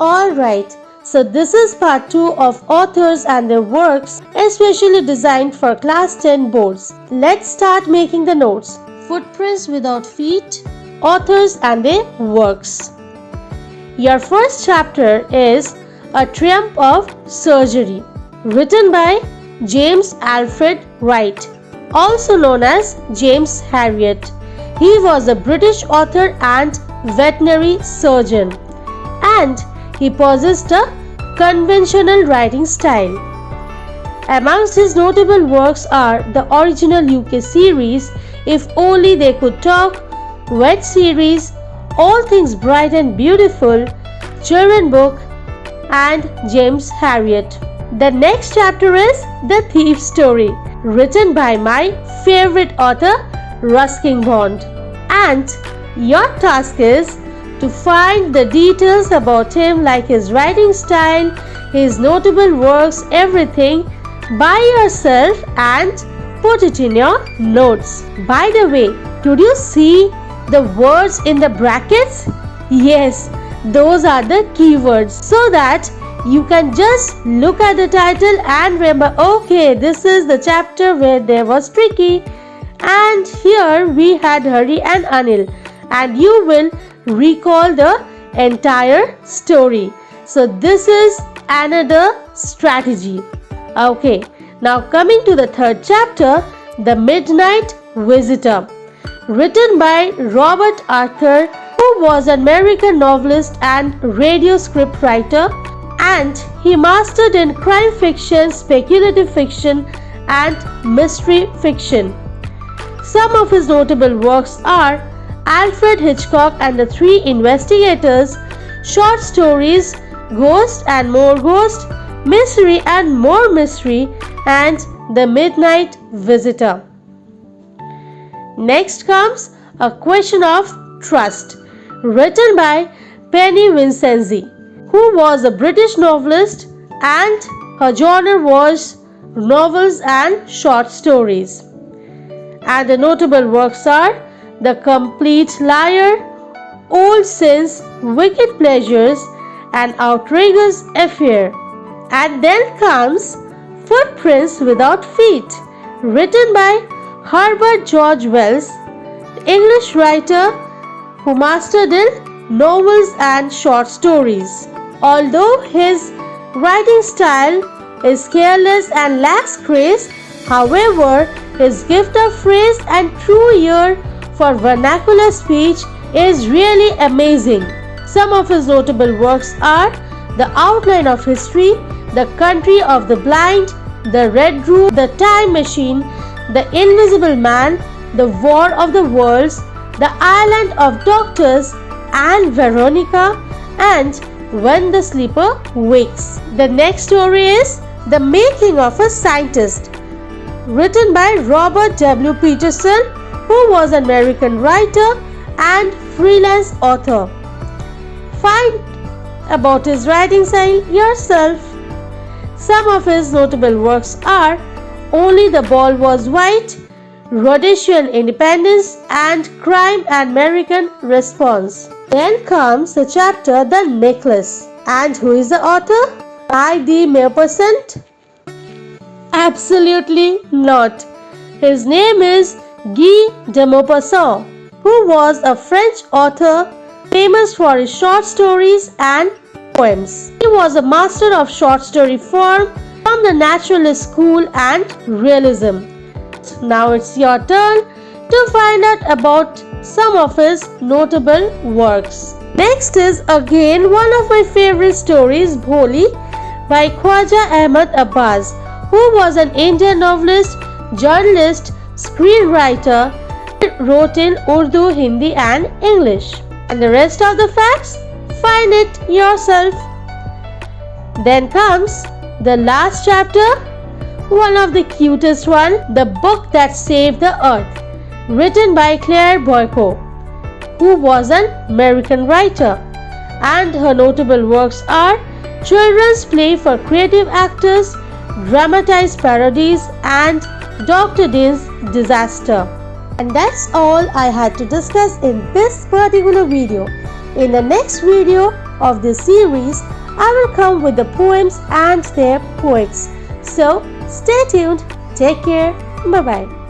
Alright, so this is part 2 of authors and their works, especially designed for class 10 boards. Let's start making the notes. Footprints without feet, authors and their works. Your first chapter is A Triumph of Surgery, written by James Alfred Wright, also known as James Harriot. He was a British author and veterinary surgeon, and he possessed a conventional writing style. Amongst his notable works are the original UK series If Only They Could Talk, Wet series, All Things Bright and Beautiful, Children Book, and James Harriot. The next chapter is The Thief's Story, written by my favorite author Ruskin Bond. And your task is to find the details about him, like his writing style, his notable works, everything by yourself and put it in your notes. By the way, did you see the words in the brackets? Yes, those are the keywords, so that you can just look at the title and remember, okay, this is the chapter where there was Tricky, and here we had Hari and Anil, and you will recall the entire story. So this is another strategy. Okay, now coming to the third chapter, The Midnight Visitor, written by Robert Arthur, who was an American novelist and radio script writer, and he mastered in crime fiction, speculative fiction, and mystery fiction. Some of his notable works are Alfred Hitchcock and the Three Investigators, short stories Ghost and More Ghost, Mystery and More Mystery, and The Midnight Visitor. Next comes A Question of Trust, written by Penny Vincenzi, who was a British novelist, and her genre was novels and short stories. And the notable works are The Complete Liar, Old Sins, Wicked Pleasures, and Outrageous Affair. And then comes Footprints Without Feet, written by Herbert George Wells, the English writer who mastered in novels and short stories. Although his writing style is careless and lacks grace, however, his gift of phrase and true ear for vernacular speech is really amazing. Some of his notable works are The Outline of History, The Country of the Blind, The Red Room, The Time Machine, The Invisible Man, The War of the Worlds, The Island of Doctors, and Veronica, and When the Sleeper Wakes. The next story is The Making of a Scientist, written by Robert W. Peterson, who was an American writer and freelance author. Find about his writing style yourself. Some of his notable works are Only the Ball Was White, Rhodesian Independence, and Crime and American Response. Then comes the chapter The Necklace. And who is the author? Guy de Maupassant? Absolutely not. His name is Guy de Maupassant, who was a French author famous for his short stories and poems. He was a master of short story form from the naturalist school and realism. Now it's your turn to find out about some of his notable works. Next is again one of my favorite stories, Bholi, by Khwaja Ahmad Abbas, who was an Indian novelist, journalist, screenwriter, wrote in Urdu, Hindi, and English. And the rest of the facts, find it yourself. Then comes the last chapter, one of the cutest one, The Book That Saved the Earth, written by Claire Boyko, who was an American writer. And her notable works are Children's Play for Creative Actors, Dramatized Parodies, and Dr. Dean's Disaster. And that's all I had to discuss in this particular video. In the next video, of this series, I will come with the poems and their poets. So, stay tuned. Take care. Bye bye.